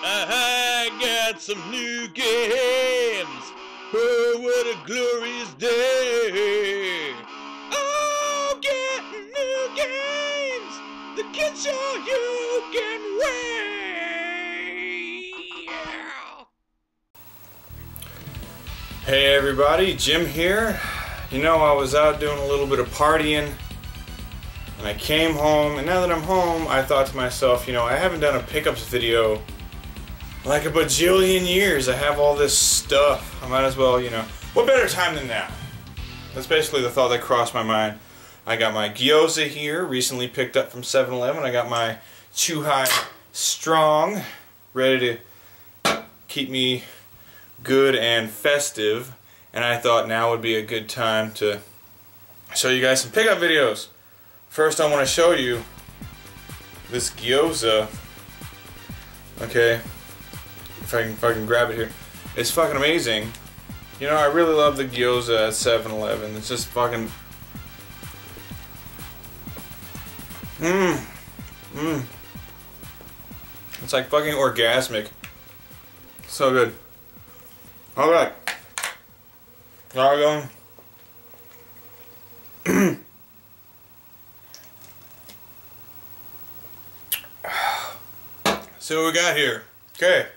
I got some new games. Oh, what a glorious day. Oh, get new games. The kids show you can wait. Hey everybody, Jim here. You know, I was out doing a little bit of partying and I came home, and now that I'm home, I thought to myself, you know, I haven't done a pickups video like a bajillion years. I have all this stuff. I might as well, you know, what better time than now? That's basically the thought that crossed my mind. I got my gyoza here, recently picked up from 7-Eleven. I got my Chuhai Strong, ready to keep me good and festive. And I thought now would be a good time to show you guys some pickup videos. First, I want to show you this gyoza. Okay, if I can grab it here. It's fucking amazing. You know, I really love the gyoza at 7-Eleven. It's just fucking It's like fucking orgasmic. So good. Alright. Now we're going. See what we got here. Okay.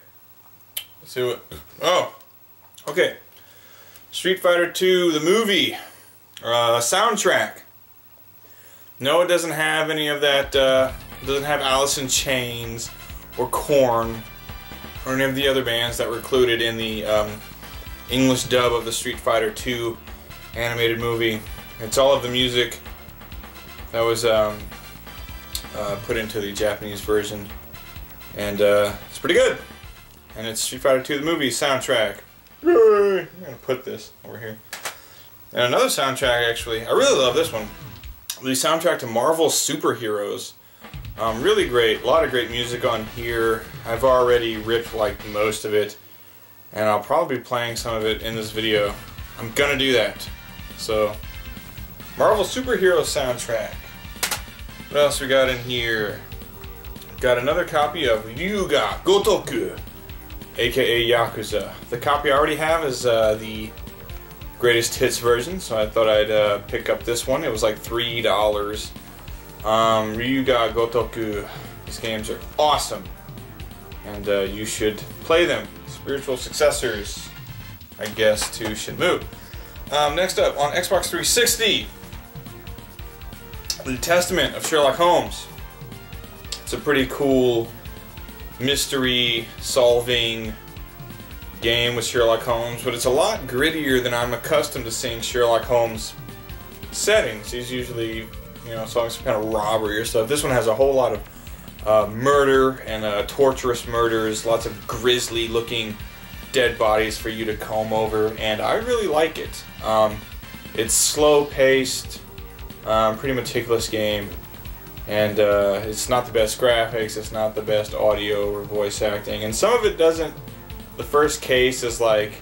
Let's see what. Oh. Okay. Street Fighter 2, the movie. Soundtrack. No, it doesn't have any of that. It doesn't have Alice in Chains or Korn or any of the other bands that were included in the English dub of the Street Fighter 2 animated movie. It's all of the music that was put into the Japanese version, and it's pretty good. And it's Street Fighter 2 the movie soundtrack. Yay! I'm gonna put this over here. And another soundtrack, actually, I really love this one. The soundtrack to Marvel Superheroes. Really great. A lot of great music on here. I've already ripped like most of it, and I'll probably be playing some of it in this video. I'm gonna do that. So, Marvel Superhero soundtrack. What else we got in here? Got another copy of Ryuga Gotoku, aka Yakuza. The copy I already have is the greatest hits version, so I thought I'd pick up this one. It was like $3. Ryuga Gotoku. These games are awesome, and you should play them. Spiritual successors, I guess, to Shenmue. Next up, on Xbox 360, The Testament of Sherlock Holmes. It's a pretty cool mystery-solving game with Sherlock Holmes, but it's a lot grittier than I'm accustomed to seeing Sherlock Holmes settings. He's usually, you know, solving some kind of robbery or stuff. This one has a whole lot of murder and torturous murders, lots of grisly-looking dead bodies for you to comb over, and I really like it. It's slow-paced, pretty meticulous game, and it's not the best graphics, it's not the best audio or voice acting, and some of it doesn't. The first case is like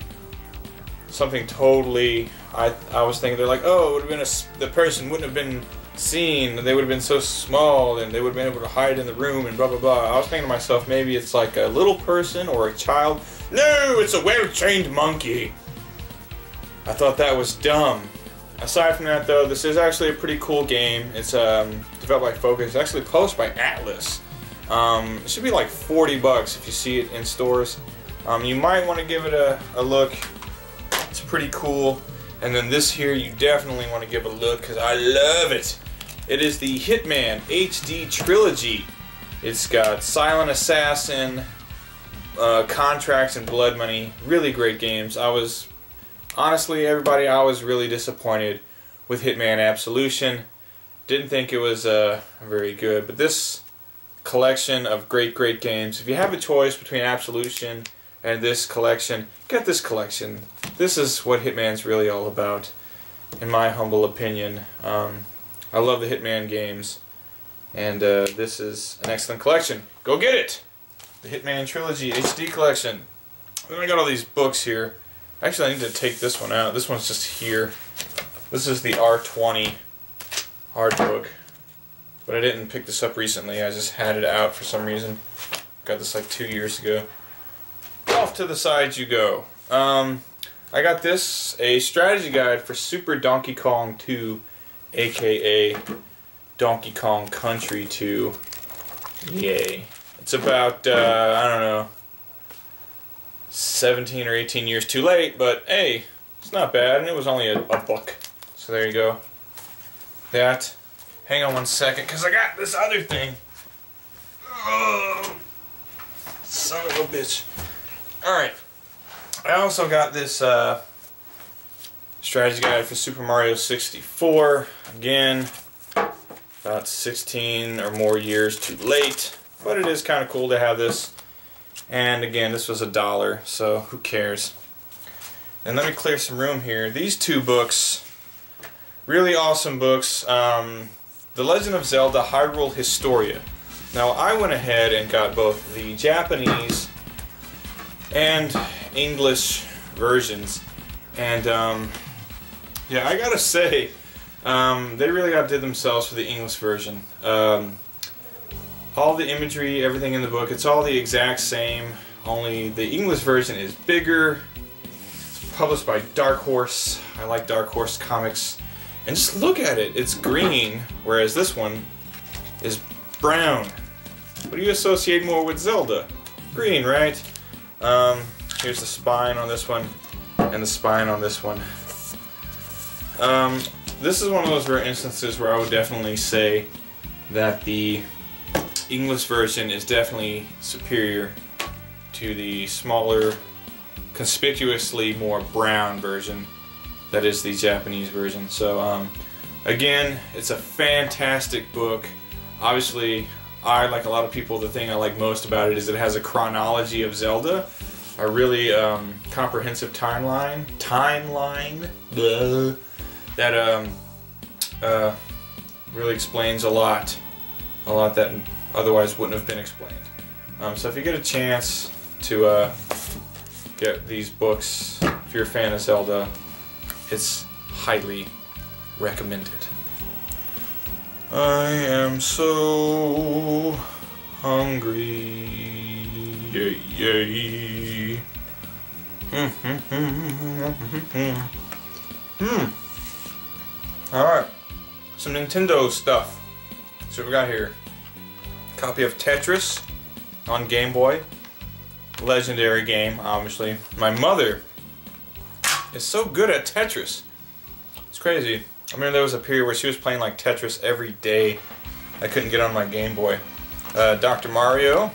something totally. I was thinking they're like, oh, it would have been the person wouldn't have been seen, they would have been so small, and they would have been able to hide in the room, and blah blah blah. I was thinking to myself, maybe it's like a little person or a child. No, it's a well-trained monkey. I thought that was dumb. Aside from that, though, this is actually a pretty cool game. It's developed by Focus. It's actually published by Atlas. It should be like $40 if you see it in stores. You might want to give it a look. It's pretty cool. And then this here, you definitely want to give a look because I love it. It is the Hitman HD Trilogy. It's got Silent Assassin, Contracts, and Blood Money. Really great games. Honestly, everybody, I was really disappointed with Hitman Absolution. Didn't think it was very good. But this collection of great games, if you have a choice between Absolution and this collection, get this collection. This is what Hitman's really all about, in my humble opinion. I love the Hitman games, and this is an excellent collection. Go get it! The Hitman Trilogy HD Collection. Then I got all these books here. Actually, I need to take this one out. This one's just here. This is the R20 hard book. But I didn't pick this up recently. I just had it out for some reason. Got this like 2 years ago. Off to the side you go. I got this, a strategy guide for Super Donkey Kong 2, aka Donkey Kong Country 2. Yay. It's about, I don't know, 17 or 18 years too late, but hey, it's not bad, and it was only a book. So there you go. That. Hang on 1 second, because I got this other thing. Oh, son of a bitch. Alright. I also got this strategy guide for Super Mario 64. Again, about 16 or more years too late. But it is kind of cool to have this. And again, this was $1, so who cares? And let me clear some room here. These two books, really awesome books. The Legend of Zelda Hyrule Historia. Now I went ahead and got both the Japanese and English versions. And yeah, I gotta say, they really outdid themselves for the English version. All the imagery, everything in the book, it's all the exact same, only the English version is bigger. It's published by Dark Horse. I like Dark Horse comics. And just look at it, it's green, whereas this one is brown. What do you associate more with Zelda? Green, right? Here's the spine on this one, and the spine on this one. This is one of those rare instances where I would definitely say that the English version is definitely superior to the smaller, conspicuously more brown version that is the Japanese version. So again, it's a fantastic book. Obviously, I, like a lot of people, the thing I like most about it is it has a chronology of Zelda, a really comprehensive timeline that really explains a lot that otherwise wouldn't have been explained. So if you get a chance to get these books, if you're a fan of Zelda, it's highly recommended. I am so hungry. Yay, yay. Alright, some Nintendo stuff. So we got here a copy of Tetris on Game Boy. Legendary game, obviously. My mother is so good at Tetris. It's crazy. I remember there was a period where she was playing like Tetris every day. I couldn't get on my Game Boy. Dr. Mario,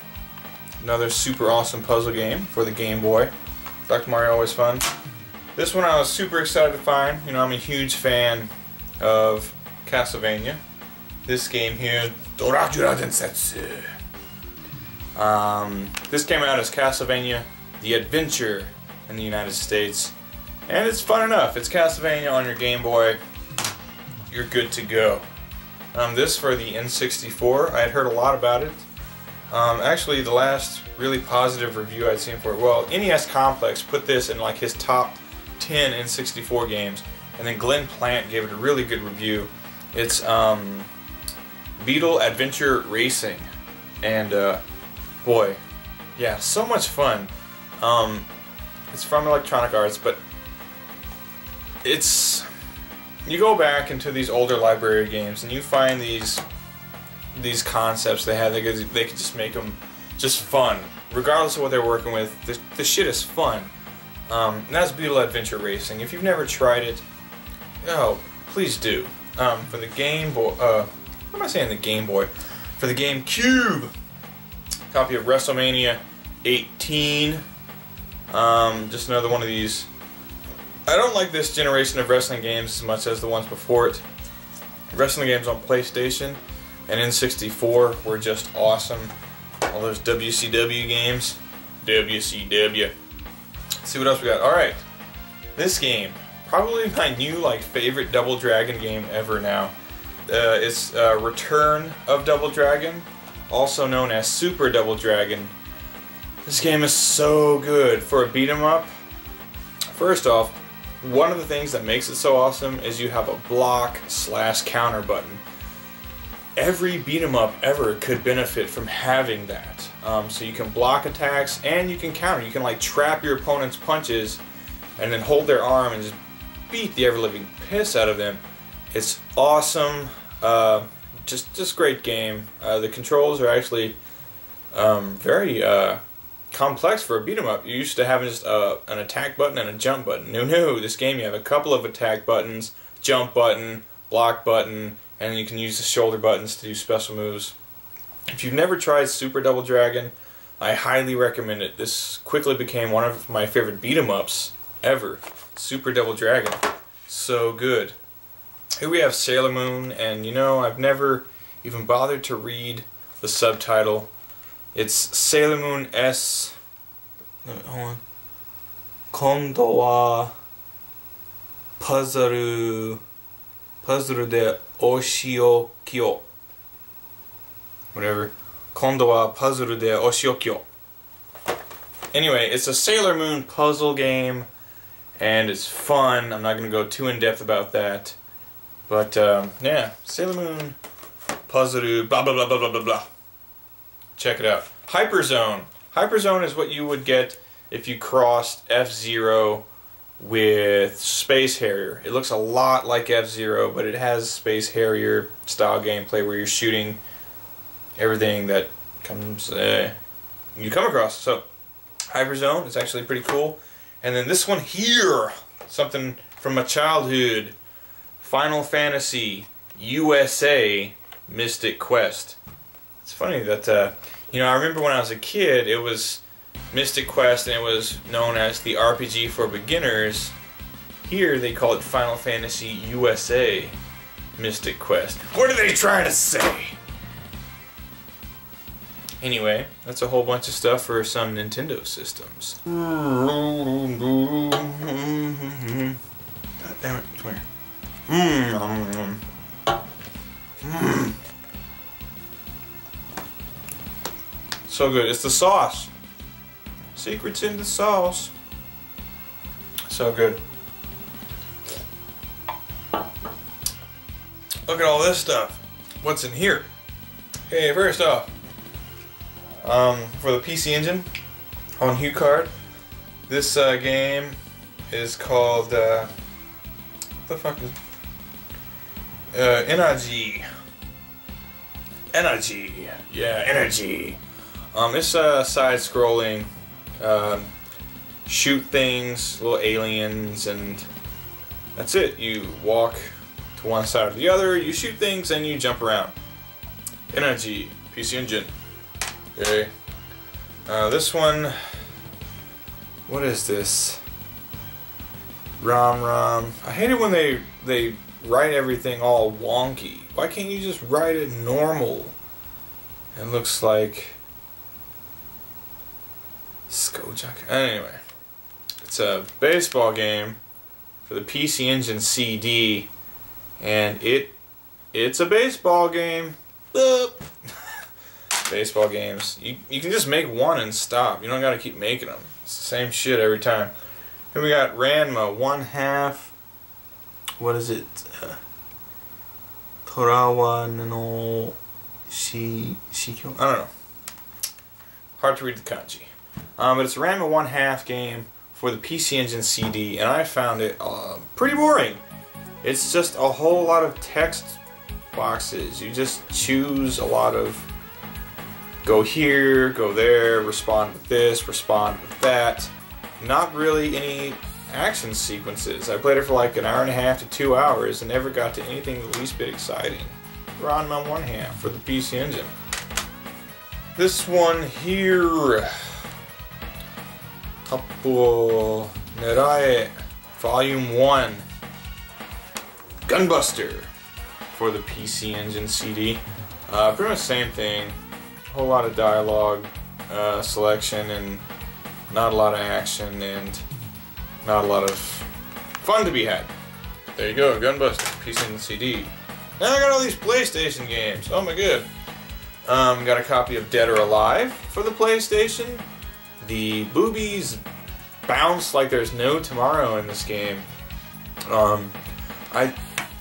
another super awesome puzzle game for the Game Boy. Dr. Mario, always fun. This one I was super excited to find. You know, I'm a huge fan of Castlevania. This game here, Dorajura Densetsu. This came out as Castlevania The Adventure in the United States. And it's fun enough. It's Castlevania on your Game Boy. You're good to go. This for the N64. I had heard a lot about it. Actually, the last really positive review I'd seen for it, well, NES Complex put this in like his top 10 N64 games, and then Glenn Plant gave it a really good review. It's Beetle Adventure Racing, and boy, yeah, so much fun. It's from Electronic Arts, but it's, you go back into these older library games and you find these concepts they have. They could just make them just fun, regardless of what they're working with. The shit is fun. And that's Beetle Adventure Racing. If you've never tried it, oh, please do. For the Game Boy, what am I saying? The Game Boy. For the GameCube, copy of WrestleMania 18. Just another one of these. I don't like this generation of wrestling games as much as the ones before it. Wrestling games on PlayStation and N64 were just awesome. All those WCW games. WCW. Let's see what else we got. Alright. This game. Probably my new favorite Double Dragon game ever now. It's Return of Double Dragon, also known as Super Double Dragon. This game is so good for a beat 'em up. First off, one of the things that makes it so awesome is you have a block/counter button. Every beat 'em up ever could benefit from having that. So you can block attacks and you can counter. You can like trap your opponent's punches and then hold their arm and just beat the ever-living piss out of them. It's awesome. Just great game. The controls are actually very complex for a beat 'em up. You're used to having just an attack button and a jump button. No, this game you have a couple of attack buttons, jump button, block button, and you can use the shoulder buttons to do special moves. If you've never tried Super Double Dragon, I highly recommend it. This quickly became one of my favorite beat 'em ups ever. Super Double Dragon. So good. Here we have Sailor Moon, and you know, I've never even bothered to read the subtitle. It's Sailor Moon S. Hold on. Kondo wa puzzle de oshiokyo. Whatever. Kondo wa puzzle de oshiokyo. Anyway, it's a Sailor Moon puzzle game, and it's fun. I'm not going to go too in depth about that. But, yeah, Sailor Moon puzzle, blah blah blah blah blah blah blah. Check it out. Hyperzone. Hyperzone is what you would get if you crossed F-Zero with Space Harrier. It looks a lot like F-Zero, but it has Space Harrier style gameplay where you're shooting everything that you come across. So, Hyperzone is actually pretty cool. And then this one here, something from my childhood, Final Fantasy USA Mystic Quest. It's funny that, you know, I remember when I was a kid, it was Mystic Quest and it was known as the RPG for beginners. Here they call it Final Fantasy USA Mystic Quest. What are they trying to say? Anyway, that's a whole bunch of stuff for some Nintendo systems. God damn it, come here. So good. It's the sauce. Secrets in the sauce. So good. Look at all this stuff. What's in here? Okay, first off, for the PC Engine on HuCard, this game is called what the fuck is Energy. Yeah, Energy. It's side-scrolling, shoot things, little aliens, and that's it. You walk to one side or the other, you shoot things, and you jump around. Energy, PC Engine. Okay. This one, what is this? Rom. I hate it when they write everything all wonky. Why can't you just write it normal? It looks like Skojak. Anyway, it's a baseball game for the PC Engine CD, and it's a baseball game. Baseball games. You can just make one and stop. You don't gotta keep making them. It's the same shit every time. Here we got Ranma 1/2. What is it? Torawa no Shikyo? I don't know. Hard to read the kanji. But it's a Ranma 1/2 game for the PC Engine CD, and I found it pretty boring. It's just a whole lot of text boxes. You just choose a lot of go here, go there, respond with this, respond with that. Not really any action sequences. I played it for like an hour and a half to 2 hours and never got to anything the least bit exciting. Ranma 1/2 for the PC Engine. This one here, Tappo Nerae Volume 1, Gunbuster for the PC Engine CD. Pretty much the same thing. A whole lot of dialogue, selection, and not a lot of action, and not a lot of fun to be had. There you go, Gunbuster, PC Engine CD. Now I got all these PlayStation games. Oh my god. Got a copy of Dead or Alive for the PlayStation. The boobies bounce like there's no tomorrow in this game. I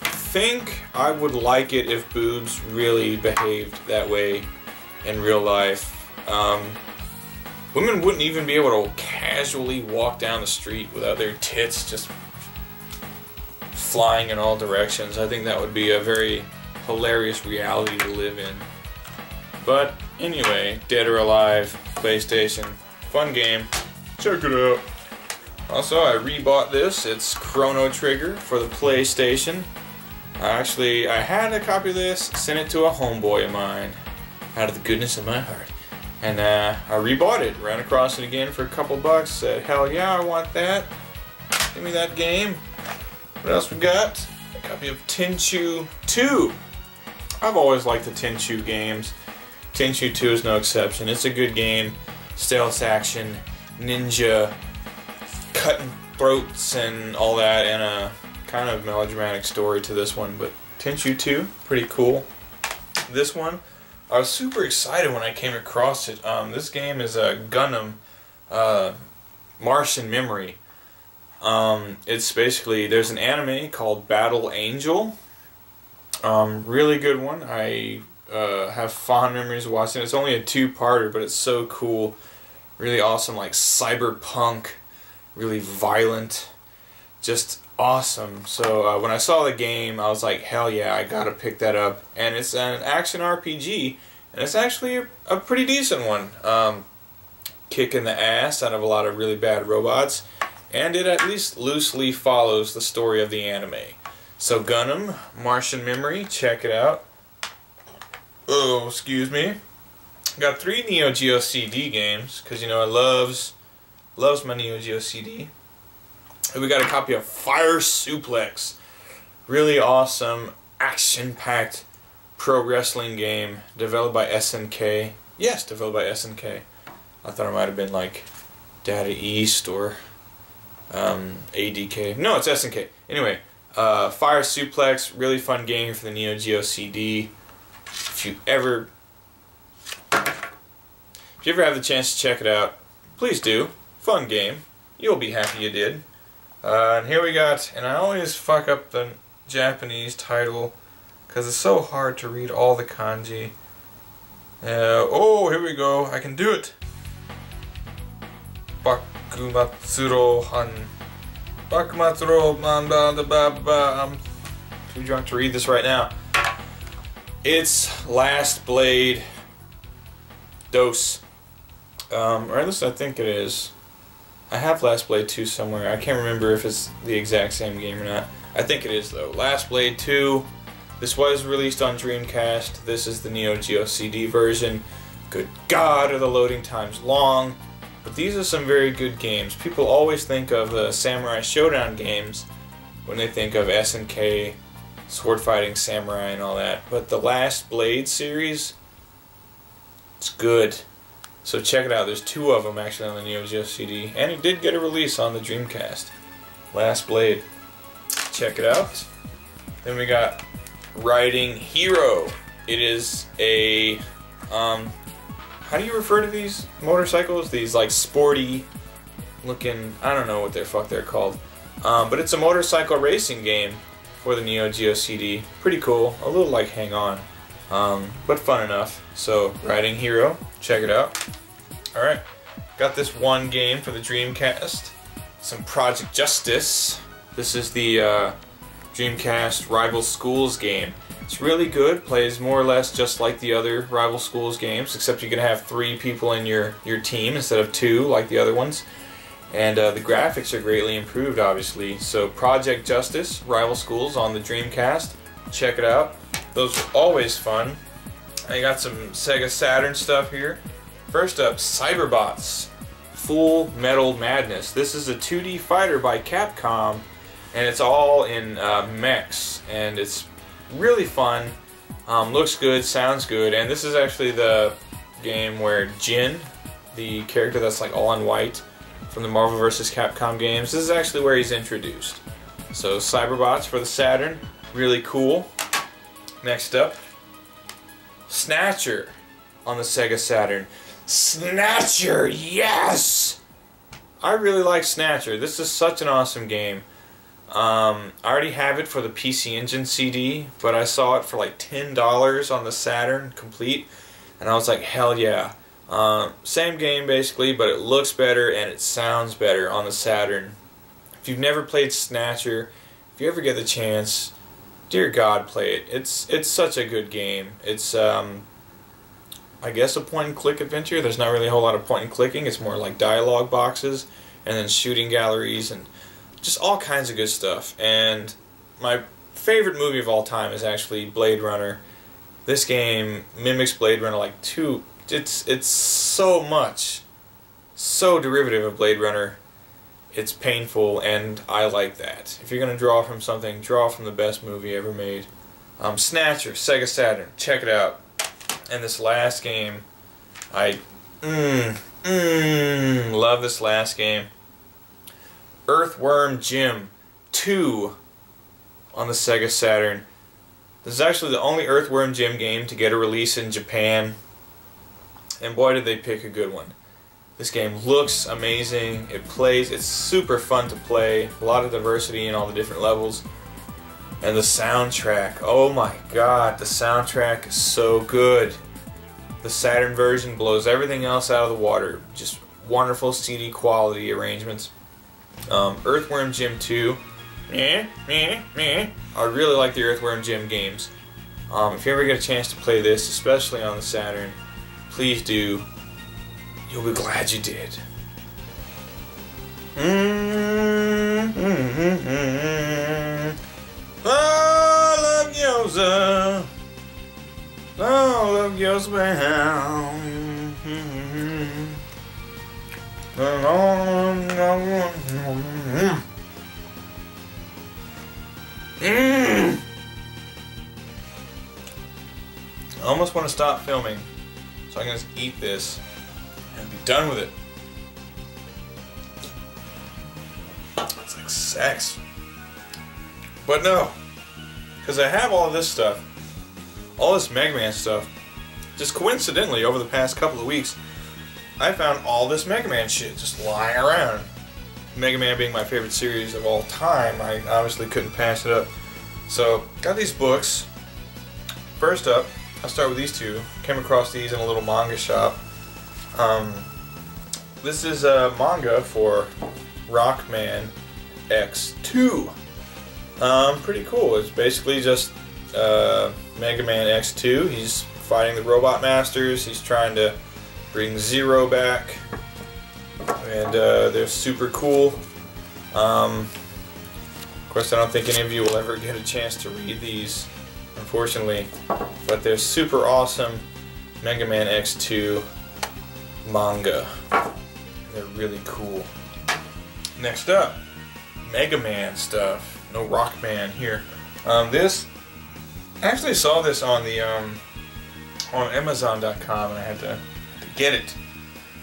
think I would like it if boobs really behaved that way in real life. Women wouldn't even be able to casually walk down the street without their tits just flying in all directions. I think that would be a very hilarious reality to live in. But anyway, Dead or Alive, PlayStation, fun game. Check it out. Also, I rebought this. It's Chrono Trigger for the PlayStation. I had a copy of this, sent it to a homeboy of mine, out of the goodness of my heart. And I rebought it, ran across it again for a couple bucks, said, hell yeah, I want that. Give me that game. What else we got? A copy of Tenchu 2. I've always liked the Tenchu games. Tenchu 2 is no exception. It's a good game. Stealth action, ninja, cutting throats and all that, and a kind of melodramatic story to this one. But Tenchu 2, pretty cool. This one, I was super excited when I came across it. This game is a Gundam Martian Memory. It's basically, there's an anime called Battle Angel. Really good one. I have fond memories of watching it. It's only a two-parter, but it's so cool. Really awesome, like cyberpunk, really violent, just awesome. So when I saw the game, I was like, hell yeah, I gotta pick that up. And it's an action RPG, and it's actually a pretty decent one. Kicking the ass out of a lot of really bad robots, and it at least loosely follows the story of the anime. So Gundam, Martian Memory, check it out. Oh, excuse me. Got 3 Neo Geo CD games, because you know I loves my Neo Geo CD. And we got a copy of Fire Suplex. Really awesome, action-packed pro wrestling game developed by SNK. Yes, developed by SNK. I thought it might have been like Data East or ADK. No, it's SNK. Anyway, Fire Suplex, really fun game for the Neo Geo CD. If you ever have the chance to check it out, please do. Fun game. You'll be happy you did. And here we got, and I always fuck up the Japanese title because it's so hard to read all the kanji. Oh, here we go. I can do it. Bakumatsuro Han. Bakumatsuro I'm too drunk to read this right now. It's Last Blade Dos. Or at least I think it is. I have Last Blade 2 somewhere. I can't remember if it's the exact same game or not. I think it is though. Last Blade 2. This was released on Dreamcast. This is the Neo Geo CD version. Good God, are the loading times long. But these are some very good games. People always think of the Samurai Showdown games when they think of SNK, sword fighting samurai and all that. But the Last Blade series, it's good. So check it out. There's 2 of them actually on the Neo Geo CD. And it did get a release on the Dreamcast. Last Blade. Check it out. Then we got Riding Hero. It is a, how do you refer to these motorcycles? These like sporty looking, I don't know what the fuck they're called. But it's a motorcycle racing game for the Neo Geo CD. Pretty cool. A little like Hang On. But fun enough. So, Riding Hero, check it out. Alright, got this one game for the Dreamcast. Some Project Justice. This is the Dreamcast Rival Schools game. It's really good, plays more or less just like the other Rival Schools games, except you can have 3 people in your team instead of 2 like the other ones. And the graphics are greatly improved, obviously. So Project Justice, Rival Schools on the Dreamcast. Check it out. Those are always fun. I got some Sega Saturn stuff here. First up, Cyberbots, Full Metal Madness. This is a 2D fighter by Capcom, and it's all in mechs, and it's really fun. Looks good, sounds good, and this is actually the game where Jin, the character that's like all in white from the Marvel vs. Capcom games, this is actually where he's introduced. So Cyberbots for the Saturn, really cool. Next up, Snatcher on the Sega Saturn. Snatcher, yes! I really like Snatcher. This is such an awesome game. I already have it for the PC Engine CD, but I saw it for like $10 on the Saturn complete, and I was like, hell yeah. Same game basically, but it looks better and it sounds better on the Saturn. If you've never played Snatcher, if you ever get the chance, dear God, play it. It's such a good game. It's I guess a point-and-click adventure. There's not really a whole lot of point-and-clicking. It's more like dialogue boxes and then shooting galleries and just all kinds of good stuff. And my favorite movie of all time is actually Blade Runner. This game mimics Blade Runner like it's so derivative of Blade Runner. It's painful, and I like that. If you're going to draw from something, draw from the best movie ever made. Snatcher, Sega Saturn, check it out. And this last game, I love this last game. Earthworm Jim 2 on the Sega Saturn. This is actually the only Earthworm Jim game to get a release in Japan. And boy did they pick a good one. This game looks amazing, it plays, it's super fun to play, a lot of diversity in all the different levels. And the soundtrack, oh my god, the soundtrack is so good. The Saturn version blows everything else out of the water. Just wonderful CD quality arrangements. Earthworm Jim 2, I really like the Earthworm Jim games. If you ever get a chance to play this, especially on the Saturn, please do. You'll be glad you did. I love gyoza. I love gyoza bound. I almost want to stop filming, so I can just eat this and be done with it. It's like sex. But no, because I have all of this stuff, all this Megaman stuff. Just coincidentally, over the past couple of weeks, I found all this Megaman shit just lying around. Megaman being my favorite series of all time, I obviously couldn't pass it up. So, got these books. First up, I'll start with these two. Came across these in a little manga shop. This is a manga for Rockman X2. Pretty cool. It's basically just Mega Man X2. He's fighting the Robot Masters. He's trying to bring Zero back. And they're super cool. Of course, I don't think any of you will ever get a chance to read these, unfortunately. But they're super awesome Mega Man X2 manga. They're really cool. Next up, Mega Man stuff. No Rockman here. This, I actually saw this on the on Amazon.com, and I had to get it.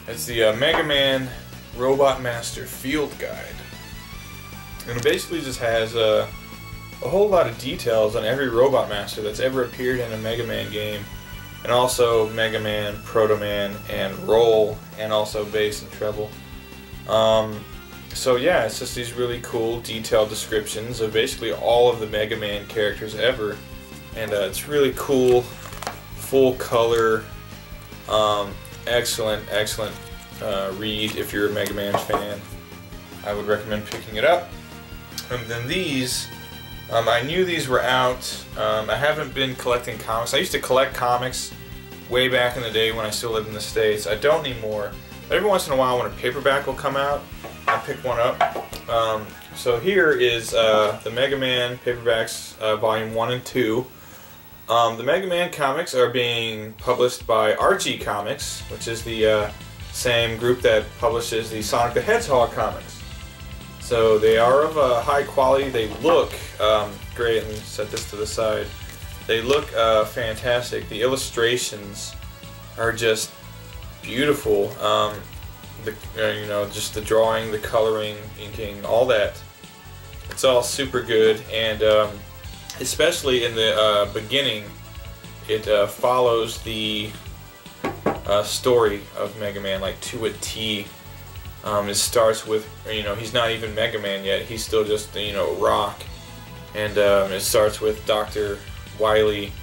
It's the Mega Man Robot Master Field Guide, and it basically just has a whole lot of details on every Robot Master that's ever appeared in a Mega Man game, and also Mega Man, Proto Man, and Roll, and also bass and treble. So yeah, it's just these really cool detailed descriptions of basically all of the Mega Man characters ever, and it's really cool, full color, excellent read if you're a Mega Man fan. I would recommend picking it up. And then these, I knew these were out. I haven't been collecting comics. I used to collect comics way back in the day when I still lived in the States. I don't anymore. But every once in a while when a paperback will come out, I pick one up. So here is the Mega Man paperbacks, volume 1 and 2. The Mega Man comics are being published by RG Comics, which is the same group that publishes the Sonic the Hedgehog comics. So they are of high quality. They look great. Let me set this to the side. They look fantastic. The illustrations are just beautiful. You know, just the drawing, the coloring, inking, all that. It's all super good, and especially in the beginning, it follows the story of Mega Man like to a T. It starts with, you know, he's not even Mega Man yet. He's still just, you know, Rock, and it starts with Dr. Wily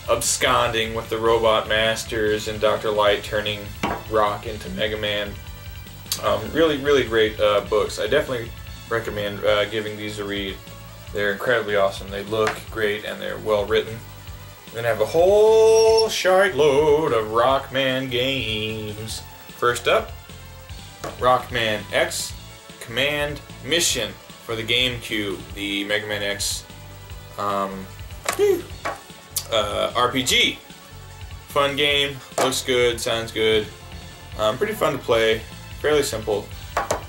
absconding with the Robot Masters and Dr. Light turning rock into Mega Man. Really, really great books. I definitely recommend giving these a read. They're incredibly awesome. They look great and they're well written. Then I have a whole shite load of Rockman games. First up, Rockman X Command Mission for the GameCube, the Mega Man X RPG. Fun game, looks good, sounds good, pretty fun to play, fairly simple,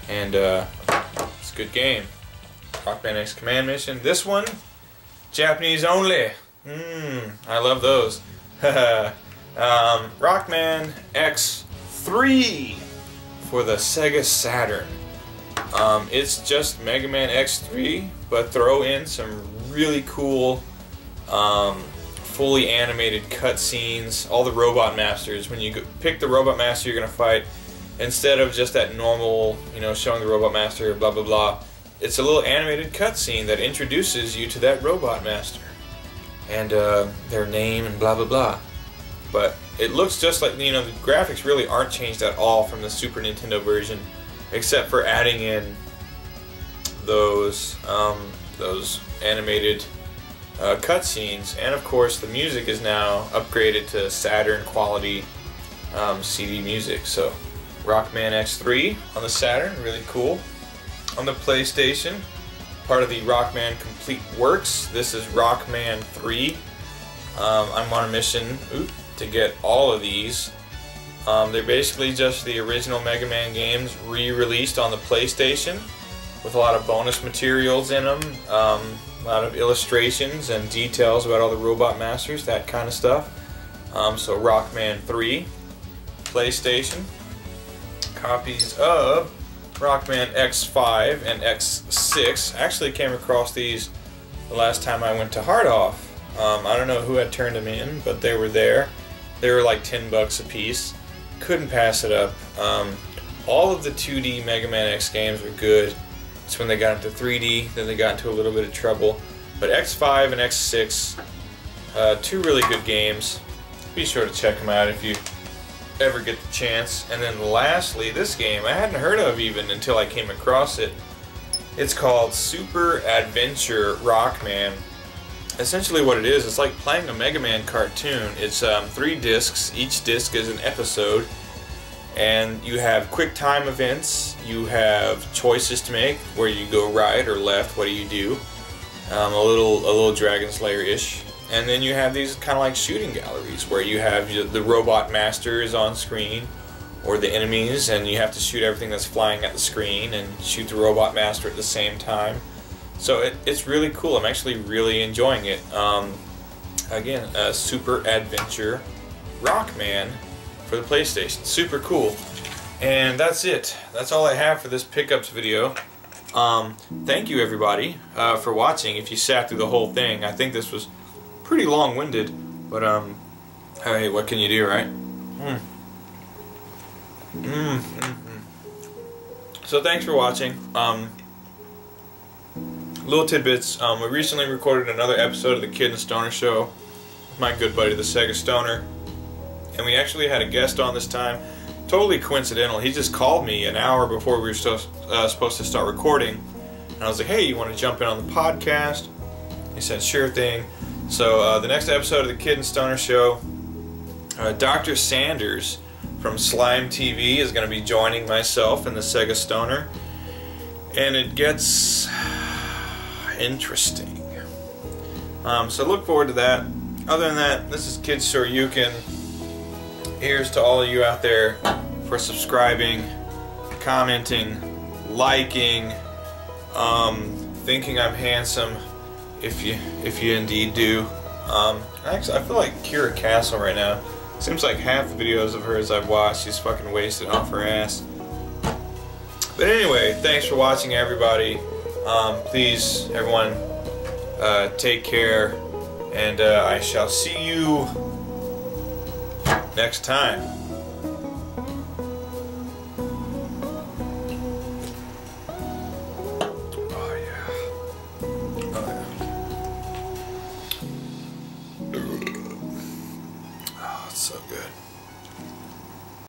and it's a good game. Rockman X Command Mission. This one, Japanese only. I love those. Rockman X3 for the Sega Saturn. It's just Mega Man X3, but throw in some really cool fully animated cutscenes. All the Robot Masters. When you pick the Robot Master you're gonna fight, instead of just that normal, you know, showing the Robot Master, blah blah blah, it's a little animated cutscene that introduces you to that Robot Master and their name and blah blah blah. But it looks just like, you know, the graphics really aren't changed at all from the Super Nintendo version, except for adding in those animated cutscenes, and of course the music is now upgraded to Saturn quality CD music. So Rockman X3 on the Saturn, really cool. On the PlayStation, part of the Rockman Complete Works, this is Rockman 3. I'm on a mission to get all of these. They're basically just the original Mega Man games re-released on the PlayStation, with a lot of bonus materials in them, a lot of illustrations and details about all the Robot Masters, that kind of stuff. So Rockman 3, PlayStation. Copies of Rockman X5 and X6. I actually came across these the last time I went to Hard Off. I don't know who had turned them in, but they were there. They were like $10 a piece. Couldn't pass it up. All of the 2D Mega Man X games were good. It's when they got into 3D, then they got into a little bit of trouble. But X5 and X6, two really good games. Be sure to check them out if you ever get the chance. And then lastly, this game I hadn't heard of even until I came across it. It's called Super Adventure Rockman. Essentially what it is, it's like playing a Mega Man cartoon. It's 3 discs, each disc is an episode, and you have quick time events, you have choices to make, where you go right or left, what do you do, a little Dragon Slayer-ish, and then you have these kind of like shooting galleries, where you have the Robot Masters on screen, or the enemies, and you have to shoot everything that's flying at the screen, and shoot the Robot Master at the same time. So it's really cool. I'm actually really enjoying it. Again, Super Adventure Rockman for the PlayStation. Super cool. And that's it. That's all I have for this pickups video. Thank you everybody for watching. If you sat through the whole thing, I think this was pretty long-winded, but hey, what can you do, right? So thanks for watching. Little tidbits, we recently recorded another episode of the Kid and Stoner Show with my good buddy the Sega Stoner, and we actually had a guest on this time. Totally coincidental. He just called me an hour before we were supposed to start recording, and I was like, hey, you want to jump in on the podcast? He said sure thing. So the next episode of the Kid and Stoner Show, Dr. Sanders from Slime TV is going to be joining myself and the Sega Stoner, and it gets interesting. So look forward to that. Other than that, this is Kid Shoryuken. Here's to all of you out there for subscribing, commenting, liking, thinking I'm handsome, if you indeed do. Actually, I feel like Kira Castle right now. Seems like half the videos of hers I've watched, she's fucking wasted off her ass. But anyway, thanks for watching, everybody. Please, everyone, take care, and I shall see you next time.